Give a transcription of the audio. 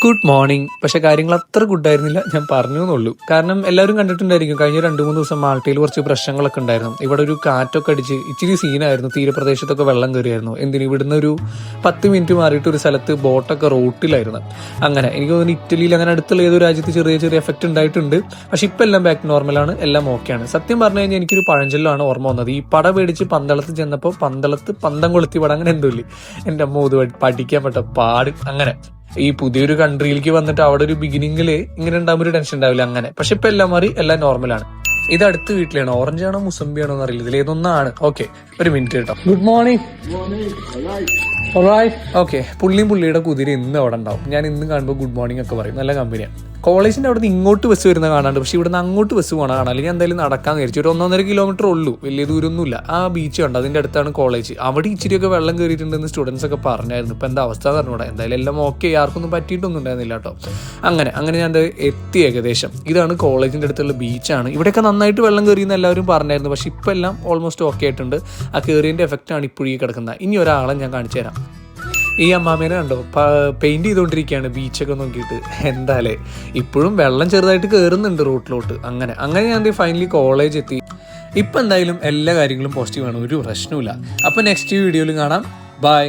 Good morning. പക്ഷെ കാര്യങ്ങൾ അത്ര ഗുഡായിരുന്നില്ല, ഞാൻ പറഞ്ഞു എന്നുള്ളൂ. കാരണം എല്ലാവരും കണ്ടിട്ടുണ്ടായിരിക്കും, കഴിഞ്ഞ 2-3 ദിവസം മാൾട്ടയിൽ കുറച്ച് പ്രശ്നങ്ങളൊക്കെ ഉണ്ടായിരുന്നു. ഇവിടെ ഒരു കാറ്റൊക്കെ അടിച്ച് ഇച്ചിരി സീനായിരുന്നു. തീരപ്രദേശത്തൊക്കെ വെള്ളം കയറിയായിരുന്നു. എന്തിന് ഇവിടുന്ന് ഒരു 10 മിനിറ്റ് മാറിയിട്ട് ഒരു സ്ഥലത്ത് ബോട്ടൊക്കെ റോട്ടിലായിരുന്നു. അങ്ങനെ എനിക്ക് തോന്നുന്നു ഇറ്റലിയിൽ അങ്ങനെ അടുത്തുള്ള ഏതൊരു രാജ്യത്ത് ചെറിയ ചെറിയ എഫക്റ്റ് ഉണ്ടായിട്ടുണ്ട്. പക്ഷെ ഇപ്പം എല്ലാം ബാക്ക് നോർമലാണ്, എല്ലാം ഓക്കെയാണ്. സത്യം പറഞ്ഞു കഴിഞ്ഞാൽ എനിക്കൊരു പഴഞ്ചൊല്ലാണ് ഓർമ്മ വന്നത്. ഈ പട പേടിച്ച് പന്തളത്ത് ചെന്നപ്പോൾ പന്തളത്ത് പന്തം കൊളുത്തി പടം, അങ്ങനെ എന്തോ ഇല്ലേ, എൻ്റെ അമ്മ ഇത് പഠിക്കാൻ പറ്റ പാട്. അങ്ങനെ ഈ പുതിയൊരു കൺട്രിയിലേക്ക് വന്നിട്ട് അവിടെ ഒരു ബിഗിനിങ്ങില് ഇങ്ങനെ ഉണ്ടാകുമ്പോൾ ഒരു ടെൻഷൻ ഉണ്ടാവില്ല. അങ്ങനെ പക്ഷെ ഇപ്പൊ എല്ലാം മാറി, എല്ലാം നോർമലാണ്. ഇത് അടുത്ത വീട്ടിലാണ്. ഓറഞ്ച് ആണോ മുസംബി ആണോ എന്നറിയില്ല, ഇതിൽ ഏതൊന്നാണ്. ഓക്കെ, ഒരു മിനിറ്റ് കേട്ടോ. Good morning. ഓക്കെ, പുള്ളിയുടെ കുതിര ഇന്ന് അവിടെ ഉണ്ടാവും. ഞാൻ ഇന്ന് കാണുമ്പോൾ ഗുഡ് മോർണിംഗ് ഒക്കെ പറയും. നല്ല കമ്പനിയാണ്. കോളേജിന്റെ അവിടെ നിന്ന് ഇങ്ങോട്ട് ബസ് വരുന്ന കാണാണ്ട്, പക്ഷെ ഇവിടുന്ന് അങ്ങോട്ട് ബസ് പോകണം കാണാൻ. അല്ലെങ്കിൽ എന്തായാലും നടക്കാൻ വിചാരിച്ചു. ഒരു 1.5 കിലോമീറ്റർ ഉള്ളൂ, വലിയ ദൂരമൊന്നുമില്ല. ആ ബീച്ച് ഉണ്ട്, അതിന്റെ അടുത്താണ് കോളേജ്. അവിടെ ഇച്ചിരിയൊക്കെ വെള്ളം കയറിയിട്ടുണ്ടെന്ന് സ്റ്റുഡൻസ് ഒക്കെ പറഞ്ഞായിരുന്നു. ഇപ്പൊ എന്താ അവസ്ഥ പറഞ്ഞൂടാ. എന്തായാലും എല്ലാം ഓക്കെ, ആർക്കൊന്നും പറ്റിയിട്ടൊന്നും ഉണ്ടായിരുന്നില്ല കേട്ടോ. അങ്ങനെ ഞാൻ എത്തി ഏകദേശം. ഇതാണ് കോളേജിന്റെ അടുത്തുള്ള ബീച്ചാണ്. ഇവിടെയൊക്കെ നന്നായിട്ട് വെള്ളം കയറിയെന്ന് എല്ലാവരും പറഞ്ഞായിരുന്നു. പക്ഷെ ഇപ്പം എല്ലാം ഓൾമോസ്റ്റ് ഓക്കെ ആയിട്ടുണ്ട്. ആ കയറിയതിന്റെ എഫക്റ്റ് ആണ് ഇപ്പോഴീ കിടക്കുന്നത്. ഇനി ഒരാളെ ഞാൻ കാണിച്ചു തരാം. ഈ അമ്മാമേനെ കണ്ടോ, പെയിന്റ് ചെയ്തുകൊണ്ടിരിക്കുകയാണ് ബീച്ചൊക്കെ നോക്കിയിട്ട്. എന്തായാലേ ഇപ്പോഴും വെള്ളം ചെറുതായിട്ട് കയറുന്നുണ്ട് റോട്ടിലോട്ട്. അങ്ങനെ ഞാൻ ഫൈനലി കോളേജ് എത്തി. ഇപ്പം എന്തായാലും എല്ലാ കാര്യങ്ങളും പോസിറ്റീവാണ്, ഒരു പ്രശ്നവുമില്ല. അപ്പോൾ നെക്സ്റ്റ് വീഡിയോയിൽ കാണാം. ബൈ.